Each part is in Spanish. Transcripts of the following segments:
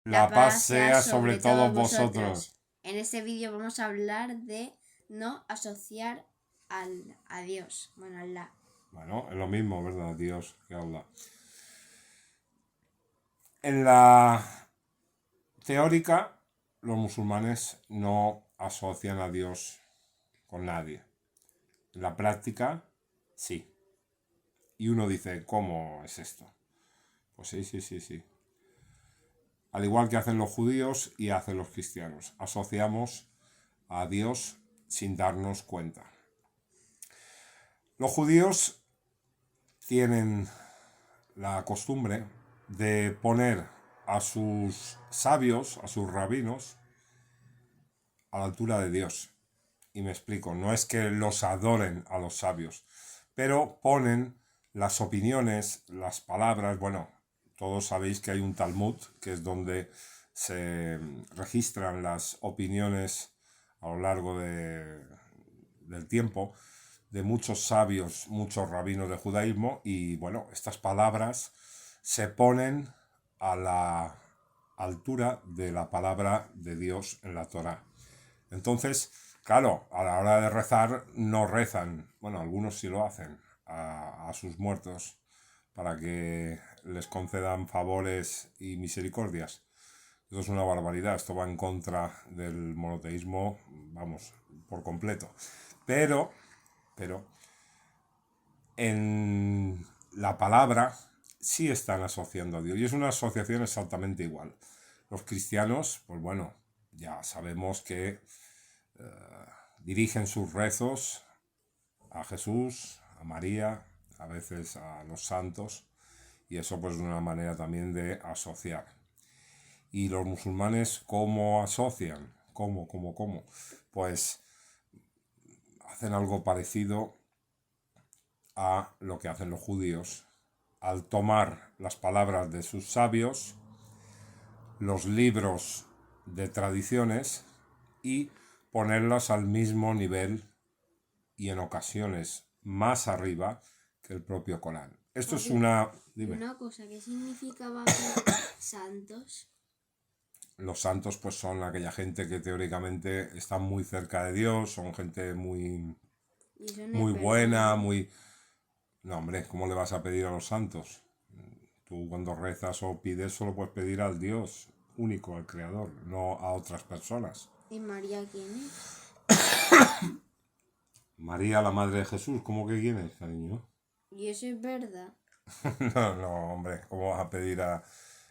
La paz sea sobre todos vosotros. vosotros. En este vídeo vamos a hablar de no asociar a Dios. Bueno, Allah. Bueno, es lo mismo, ¿verdad? Dios que Allah. En la teórica, los musulmanes no asocian a Dios con nadie. En la práctica, sí. Y uno dice, ¿cómo es esto? Pues sí. Al igual que hacen los judíos y hacen los cristianos. Asociamos a Dios sin darnos cuenta. Los judíos tienen la costumbre de poner a sus sabios, a sus rabinos, a la altura de Dios. Y me explico, no es que los adoren a los sabios, pero ponen las opiniones, las palabras, bueno, todos sabéis que hay un Talmud, que es donde se registran las opiniones a lo largo del tiempo de muchos sabios, muchos rabinos del judaísmo, y bueno, estas palabras se ponen a la altura de la palabra de Dios en la Torá. Entonces, claro, a la hora de rezar no rezan, bueno, algunos sí lo hacen, a sus muertos para que les concedan favores y misericordias. Eso es una barbaridad, esto va en contra del monoteísmo, vamos, por completo. Pero en la palabra sí están asociando a Dios y es una asociación exactamente igual. Los cristianos, pues bueno, ya sabemos que dirigen sus rezos a Jesús, a María, a veces a los santos, y eso pues es una manera también de asociar. ¿Y los musulmanes cómo asocian? ¿Cómo? Pues hacen algo parecido a lo que hacen los judíos al tomar las palabras de sus sabios, los libros de tradiciones y ponerlas al mismo nivel y en ocasiones más arriba que el propio Corán. Esto es una... Dime. Una cosa, ¿qué significaba santos? Los santos pues son aquella gente que teóricamente está muy cerca de Dios, son gente muy buena, muy... No, hombre, ¿cómo le vas a pedir a los santos? Tú cuando rezas o pides solo puedes pedir al Dios único, al Creador, no a otras personas. ¿Y María quién es? María, la madre de Jesús, ¿cómo que quién es, cariño? ¿Y eso es verdad? No, hombre, ¿cómo vas a pedir a...?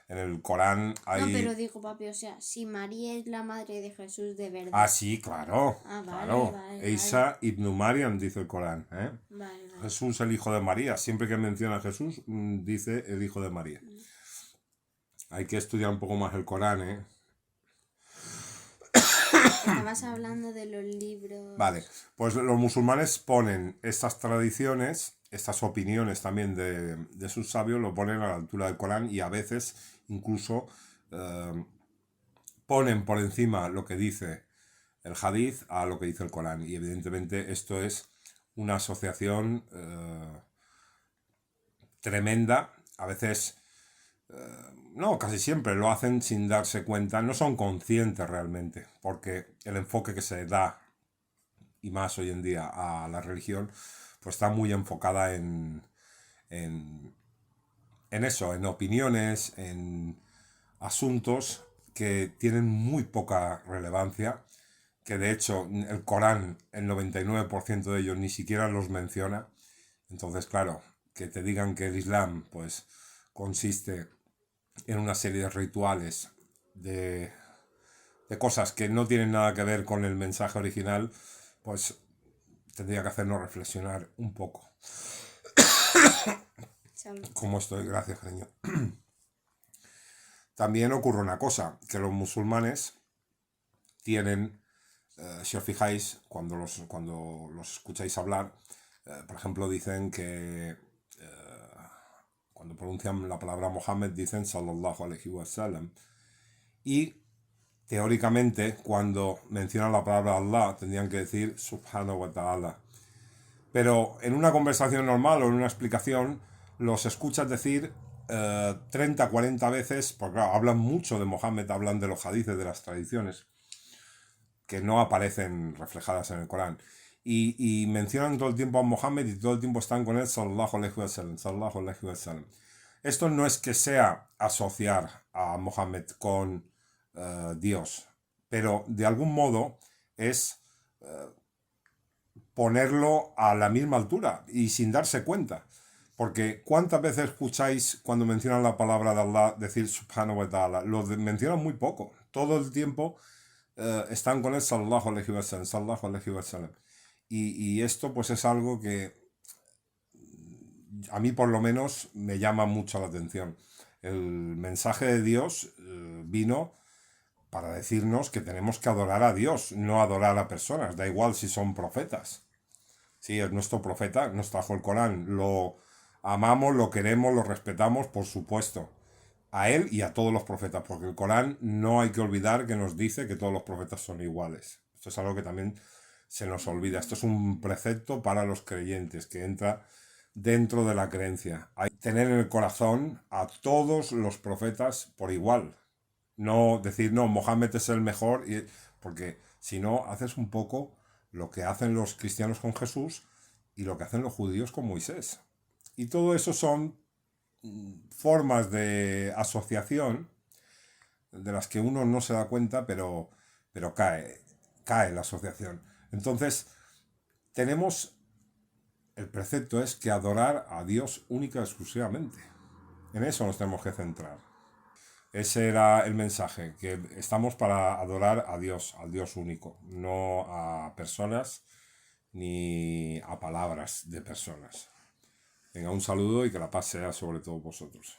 En el Corán hay... No, pero digo, papi, o sea, si María es la madre de Jesús de verdad. Ah, sí, claro. Vale. Isa ibn Mariam, dice el Corán. Vale. Jesús, el hijo de María. Siempre que menciona a Jesús, dice el hijo de María. Hay que estudiar un poco más el Corán, Estabas hablando de los libros. Vale, pues los musulmanes ponen estas tradiciones, estas opiniones también de sus sabios, lo ponen a la altura del Corán y a veces incluso ponen por encima lo que dice el Hadith a lo que dice el Corán. Y evidentemente esto es una asociación tremenda. A veces, no, casi siempre lo hacen sin darse cuenta. No son conscientes realmente, porque el enfoque que se da, y más hoy en día, a la religión, pues está muy enfocada en eso, en opiniones, en asuntos que tienen muy poca relevancia, que de hecho el Corán, el 99% de ellos ni siquiera los menciona. Entonces, claro, que te digan que el Islam pues consiste en una serie de rituales de cosas que no tienen nada que ver con el mensaje original, pues tendría que hacernos reflexionar un poco. ¿Cómo estoy? Gracias, cariño. También ocurre una cosa, que los musulmanes tienen, si os fijáis, cuando los escucháis hablar, por ejemplo, dicen que cuando pronuncian la palabra Mohammed dicen sallallahu alaihi wasallam, y teóricamente cuando mencionan la palabra Allah tendrían que decir subhanahu wa ta'ala, pero en una conversación normal o en una explicación los escuchas decir 30, 40 veces, porque claro, hablan mucho de Mohammed, hablan de los hadices, de las tradiciones, que no aparecen reflejadas en el Corán. Y mencionan todo el tiempo a Mohammed y todo el tiempo están con él, sallallahu alaihi wasallam, sallallahu alaihi wasallam. Esto no es que sea asociar a Mohammed con Dios, pero de algún modo es ponerlo a la misma altura y sin darse cuenta. Porque ¿cuántas veces escucháis cuando mencionan la palabra de Allah decir subhanahu wa ta'ala? Mencionan muy poco. Todo el tiempo están con él sallallahu alaihi wasallam, sallallahu alaihi wasallam. Y esto pues es algo que a mí por lo menos me llama mucho la atención. El mensaje de Dios vino para decirnos que tenemos que adorar a Dios, no adorar a personas, da igual si son profetas. Sí, es nuestro profeta, nos trajo el Corán, lo amamos, lo queremos, lo respetamos, por supuesto, a él y a todos los profetas, porque el Corán no hay que olvidar que nos dice que todos los profetas son iguales. Esto es algo que también se nos olvida. Esto es un precepto para los creyentes que entra dentro de la creencia. Hay que tener en el corazón a todos los profetas por igual. No decir, no, Mohammed es el mejor, porque si no, haces un poco lo que hacen los cristianos con Jesús y lo que hacen los judíos con Moisés. Y todo eso son formas de asociación de las que uno no se da cuenta, pero cae la asociación. Entonces, el precepto es que adorar a Dios única y exclusivamente. En eso nos tenemos que centrar. Ese era el mensaje, que estamos para adorar a Dios, al Dios único, no a personas ni a palabras de personas. Venga, un saludo y que la paz sea sobre todos vosotros.